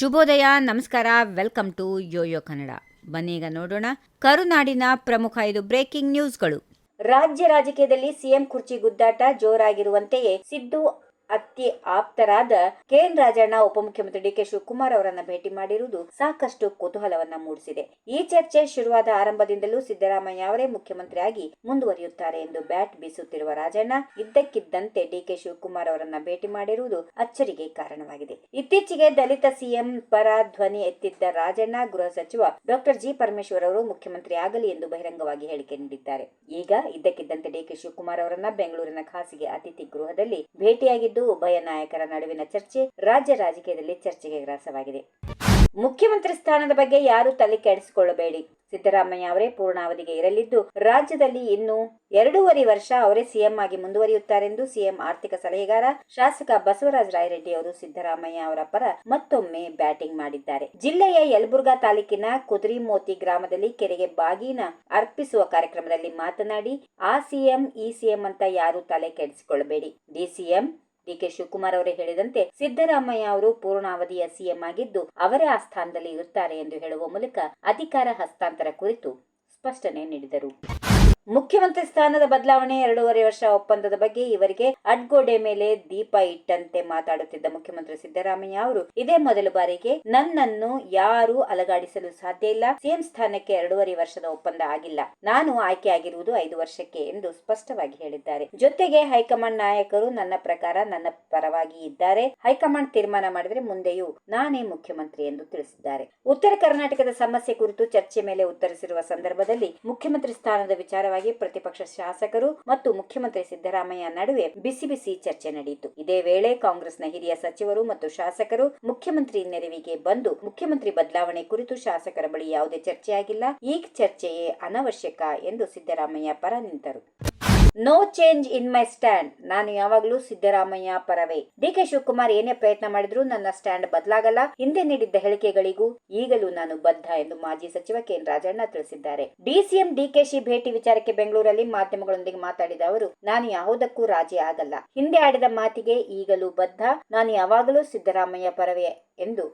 ಶುಭೋದಯ, ನಮಸ್ಕಾರ, welcome to Yoyo Kannada. ಬನ್ನೀಗ ನೋಡೋಣ ಕರುನಾಡಿನ ಪ್ರಮುಖ 5 ಬ್ರೇಕಿಂಗ್ ನ್ಯೂಸ್ಗಳು. ರಾಜ್ಯ ರಾಜಕೀಯದಲ್ಲಿ ಸಿಎಂ ಕುರ್ಚಿ ಗುದ್ದಾಟ ಜೋರಾಗಿರುವಂತೆಯೇ ಸಿದ್ದು ಅತಿ ಆಪ್ತರಾದ ಕೆಎನ್ ರಾಜಣ್ಣ ಉಪಮುಖ್ಯಮಂತ್ರಿ ಡಿಕೆ ಶಿವಕುಮಾರ್ ಅವರನ್ನ ಭೇಟಿ ಮಾಡಿರುವುದು ಸಾಕಷ್ಟು ಕುತೂಹಲವನ್ನ ಮೂಡಿಸಿದೆ. ಈ ಚರ್ಚೆ ಶುರುವಾದ ಆರಂಭದಿಂದಲೂ ಸಿದ್ದರಾಮಯ್ಯ ಅವರೇ ಮುಖ್ಯಮಂತ್ರಿಯಾಗಿ ಮುಂದುವರಿಯುತ್ತಾರೆ ಎಂದು ಬ್ಯಾಟ್ ಬೀಸುತ್ತಿರುವ ರಾಜಣ್ಣ ಇದ್ದಕ್ಕಿದ್ದಂತೆ ಡಿಕೆ ಶಿವಕುಮಾರ್ ಅವರನ್ನ ಭೇಟಿ ಮಾಡಿರುವುದು ಅಚ್ಚರಿಗೆ ಕಾರಣವಾಗಿದೆ. ಇತ್ತೀಚೆಗೆ ದಲಿತ ಸಿಎಂ ಪರ ಧ್ವನಿ ಎತ್ತಿದ್ದ ರಾಜಣ್ಣ ಗೃಹ ಸಚಿವ ಡಾಕ್ಟರ್ ಜಿ ಪರಮೇಶ್ವರ್ ಅವರು ಮುಖ್ಯಮಂತ್ರಿ ಆಗಲಿ ಎಂದು ಬಹಿರಂಗವಾಗಿ ಹೇಳಿಕೆ ನೀಡಿದ್ದಾರೆ. ಈಗ ಇದ್ದಕ್ಕಿದ್ದಂತೆ ಡಿಕೆ ಶಿವಕುಮಾರ್ ಅವರನ್ನ ಬೆಂಗಳೂರಿನ ಖಾಸಗಿ ಅತಿಥಿ ಗೃಹದಲ್ಲಿ ಭೇಟಿಯಾಗಿದ್ದು ಉಭಯ ನಾಯಕರ ನಡುವಿನ ಚರ್ಚೆ ರಾಜ್ಯ ರಾಜಕೀಯದಲ್ಲಿ ಚರ್ಚೆಗೆ ಗ್ರಾಸವಾಗಿದೆ. ಮುಖ್ಯಮಂತ್ರಿ ಸ್ಥಾನದ ಬಗ್ಗೆ ಯಾರು ತಲೆ ಕೆಡಿಸಿಕೊಳ್ಳಬೇಡಿ. ಸಿದ್ದರಾಮಯ್ಯ ಅವರೇ ಪೂರ್ಣಾವಧಿಗೆ ಇರಲಿದ್ದು ರಾಜ್ಯದಲ್ಲಿ ಇನ್ನು 2.5 ವರ್ಷ ಅವರೇ ಸಿಎಂ ಆಗಿ ಮುಂದುವರಿಯುತ್ತಾರೆಂದು ಸಿಎಂ ಆರ್ಥಿಕ ಸಲಹೆಗಾರ ಶಾಸಕ ಬಸವರಾಜ ರಾಯರೆಡ್ಡಿ ಅವರು ಸಿದ್ದರಾಮಯ್ಯ ಅವರ ಪರ ಮತ್ತೊಮ್ಮೆ ಬ್ಯಾಟಿಂಗ್ ಮಾಡಿದ್ದಾರೆ. ಜಿಲ್ಲೆಯ ಯಲಬುರ್ಗಾ ತಾಲೂಕಿನ ಕುದುರೆಮೋತಿ ಗ್ರಾಮದಲ್ಲಿ ಕೆರೆಗೆ ಬಾಗಿನ ಅರ್ಪಿಸುವ ಕಾರ್ಯಕ್ರಮದಲ್ಲಿ ಮಾತನಾಡಿ, ಆ ಸಿಎಂ ಈ ಸಿಎಂ ಅಂತ ಯಾರು ತಲೆ ಕೆಡಿಸಿಕೊಳ್ಳಬೇಡಿ. ಡಿಸಿಎಂ ಡಿಕೆ ಶಿವಕುಮಾರ್ ಅವರೇ ಹೇಳಿದಂತೆ ಸಿದ್ದರಾಮಯ್ಯ ಅವರು ಪೂರ್ಣಾವಧಿಯ ಸಿಎಂ ಆಗಿದ್ದು ಅವರೇ ಆ ಸ್ಥಾನದಲ್ಲಿ ಇರುತ್ತಾರೆ ಎಂದು ಹೇಳುವ ಮೂಲಕ ಅಧಿಕಾರ ಹಸ್ತಾಂತರ ಕುರಿತು ಸ್ಪಷ್ಟನೆ ನೀಡಿದರು. ಮುಖ್ಯಮಂತ್ರಿ ಸ್ಥಾನದ ಬದಲಾವಣೆ 2.5 ವರ್ಷ ಒಪ್ಪಂದದ ಬಗ್ಗೆ ಇವರಿಗೆ ಅಡ್ಗೋಡೆ ಮೇಲೆ ದೀಪ ಇಟ್ಟಂತೆ ಮಾತಾಡುತ್ತಿದ್ದ ಮುಖ್ಯಮಂತ್ರಿ ಸಿದ್ದರಾಮಯ್ಯ ಅವರು ಇದೇ ಮೊದಲ ಬಾರಿಗೆ ನನ್ನನ್ನು ಯಾರು ಅಲಗಾಡಿಸಲು ಸಾಧ್ಯ ಇಲ್ಲ, ಸಿಎಂ ಸ್ಥಾನಕ್ಕೆ 2.5 ವರ್ಷದ ಒಪ್ಪಂದ ಆಗಿಲ್ಲ, ನಾನು ಆಯ್ಕೆಯಾಗಿರುವುದು 5 ವರ್ಷಕ್ಕೆ ಎಂದು ಸ್ಪಷ್ಟವಾಗಿ ಹೇಳಿದ್ದಾರೆ. ಜೊತೆಗೆ ಹೈಕಮಾಂಡ್ ನಾಯಕರು ನನ್ನ ಪ್ರಕಾರ ನನ್ನ ಪರವಾಗಿ ಇದ್ದಾರೆ, ಹೈಕಮಾಂಡ್ ತೀರ್ಮಾನ ಮಾಡಿದರೆ ಮುಂದೆಯೂ ನಾನೇ ಮುಖ್ಯಮಂತ್ರಿ ಎಂದು ತಿಳಿಸಿದ್ದಾರೆ. ಉತ್ತರ ಕರ್ನಾಟಕದ ಸಮಸ್ಯೆ ಕುರಿತು ಚರ್ಚೆ ಮೇಲೆ ಉತ್ತರಿಸಿರುವ ಸಂದರ್ಭದಲ್ಲಿ ಮುಖ್ಯಮಂತ್ರಿ ಸ್ಥಾನದ ವಿಚಾರ ಪ್ರತಿಪಕ್ಷ ಶಾಸಕರು ಮತ್ತು ಮುಖ್ಯಮಂತ್ರಿ ಸಿದ್ದರಾಮಯ್ಯ ನಡುವೆ ಬಿಸಿ ಬಿಸಿ ಚರ್ಚೆ ನಡೆಯಿತು. ಇದೇ ವೇಳೆ ಕಾಂಗ್ರೆಸ್ನ ಹಿರಿಯ ಸಚಿವರು ಮತ್ತು ಶಾಸಕರು ಮುಖ್ಯಮಂತ್ರಿ ನೆರವಿಗೆ ಬಂದು ಮುಖ್ಯಮಂತ್ರಿ ಬದಲಾವಣೆ ಕುರಿತು ಶಾಸಕರ ಬಳಿ ಯಾವುದೇ ಚರ್ಚೆಯಾಗಿಲ್ಲ, ಈ ಚರ್ಚೆಯೇ ಅನವಶ್ಯಕ ಎಂದು ಸಿದ್ದರಾಮಯ್ಯ ಪರ ನಿಂತರು. No change in my stand, ನಾನು ಯಾವಾಗಲೂ ಸಿದ್ದರಾಮಯ್ಯ ಪರವೇ. ಡಿಕೆ ಶಿವಕುಮಾರ್ ಏನೇ ಪ್ರಯತ್ನ ಮಾಡಿದ್ರು ನನ್ನ ಸ್ಟ್ಯಾಂಡ್ ಬದಲಾಗಲ್ಲ, ಹಿಂದೆ ನೀಡಿದ್ದ ಹೇಳಿಕೆಗಳಿಗೂ ಈಗಲೂ ನಾನು ಬದ್ಧ ಎಂದು ಮಾಜಿ ಸಚಿವ ಕೆಎನ್ ರಾಜಣ್ಣ ತಿಳಿಸಿದ್ದಾರೆ. ಡಿಸಿಎಂ ಡಿಕೆಶಿ ಭೇಟಿ ವಿಚಾರಕ್ಕೆ ಬೆಂಗಳೂರಲ್ಲಿ ಮಾಧ್ಯಮಗಳೊಂದಿಗೆ ಮಾತಾಡಿದ ಅವರು, ನಾನು ಯಾವುದಕ್ಕೂ ರಾಜಿ ಆಗಲ್ಲ, ಹಿಂದೆ ಆಡಿದ ಮಾತಿಗೆ ಈಗಲೂ ಬದ್ಧ, ನಾನು ಯಾವಾಗಲೂ ಸಿದ್ದರಾಮಯ್ಯ ಪರವೇ ಎಂದು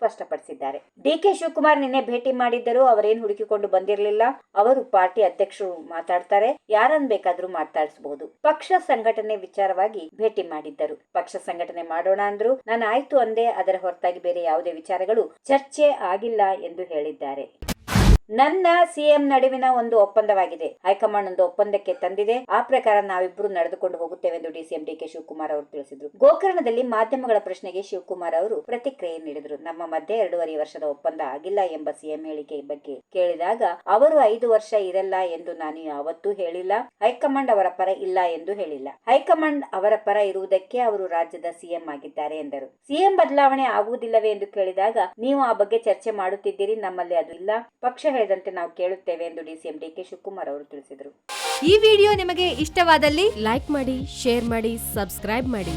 ಸ್ಪಷ್ಟಪಡಿಸಿದ್ದಾರೆ. ಡಿಕೆ ಶಿವಕುಮಾರ್ ನಿನ್ನೆ ಭೇಟಿ ಮಾಡಿದ್ದರು, ಅವರೇನು ಹುಡುಕಿಕೊಂಡು ಬಂದಿರಲಿಲ್ಲ, ಅವರು ಪಾರ್ಟಿ ಅಧ್ಯಕ್ಷರು ಮಾತಾಡ್ತಾರೆ, ಯಾರನ್ನು ಬೇಕಾದ್ರೂ ಮಾತಾಡಿಸಬಹುದು, ಪಕ್ಷ ಸಂಘಟನೆ ವಿಚಾರವಾಗಿ ಭೇಟಿ ಮಾಡಿದ್ದರು, ಪಕ್ಷ ಸಂಘಟನೆ ಮಾಡೋಣ ಅಂದ್ರು, ನಾನು ಆಯ್ತು ಅಂದೆ, ಅದರ ಹೊರತಾಗಿ ಬೇರೆ ಯಾವುದೇ ವಿಚಾರಗಳು ಚರ್ಚೆ ಆಗಿಲ್ಲ ಎಂದು ಹೇಳಿದ್ದಾರೆ. ನನ್ನ ಸಿಎಂ ನಡುವಿನ ಒಂದು ಒಪ್ಪಂದವಾಗಿದೆ, ಹೈಕಮಾಂಡ್ ಒಂದು ಒಪ್ಪಂದಕ್ಕೆ ತಂದಿದೆ, ಆ ಪ್ರಕಾರ ನಾವಿಬ್ಬರು ನಡೆದುಕೊಂಡು ಹೋಗುತ್ತೇವೆ ಎಂದು ಡಿಸಿಎಂ ಡಿಕೆ ಶಿವಕುಮಾರ್ ಅವರು ತಿಳಿಸಿದರು. ಗೋಕರ್ಣದಲ್ಲಿ ಮಾಧ್ಯಮಗಳ ಪ್ರಶ್ನೆಗೆ ಶಿವಕುಮಾರ್ ಅವರು ಪ್ರತಿಕ್ರಿಯೆ ನೀಡಿದರು. ನಮ್ಮ ಮಧ್ಯೆ 2.5 ವರ್ಷದ ಒಪ್ಪಂದ ಆಗಿಲ್ಲ ಎಂಬ ಸಿಎಂ ಹೇಳಿಕೆ ಬಗ್ಗೆ ಕೇಳಿದಾಗ ಅವರು 5 ವರ್ಷ ಇರಲ್ಲ ಎಂದು ನಾನು ಯಾವತ್ತೂ ಹೇಳಿಲ್ಲ, ಹೈಕಮಾಂಡ್ ಅವರ ಪರ ಇಲ್ಲ ಎಂದು ಹೇಳಿಲ್ಲ, ಹೈಕಮಾಂಡ್ ಅವರ ಪರ ಇರುವುದಕ್ಕೆ ಅವರು ರಾಜ್ಯದ ಸಿಎಂ ಆಗಿದ್ದಾರೆ ಎಂದರು. ಸಿಎಂ ಬದಲಾವಣೆ ಆಗುವುದಿಲ್ಲವೇ ಎಂದು ಕೇಳಿದಾಗ ನೀವು ಆ ಬಗ್ಗೆ ಚರ್ಚೆ ಮಾಡುತ್ತಿದ್ದೀರಿ, ನಮ್ಮಲ್ಲಿ ಅದು ಇಲ್ಲ, ಪಕ್ಷ ಹೇಳಿದಂತೆ ನಾವು ಕೇಳುತ್ತೇವೆ ಎಂದು ಡಿಸಿಎಂ ಡಿಕೆ ಶಿವಕುಮಾರ್ ಅವರು ತಿಳಿಸಿದರು. ಈ ವಿಡಿಯೋ ನಿಮಗೆ ಇಷ್ಟವಾದಲ್ಲಿ ಲೈಕ್ ಮಾಡಿ, ಶೇರ್ ಮಾಡಿ, ಸಬ್ಸ್ಕ್ರೈಬ್ ಮಾಡಿ.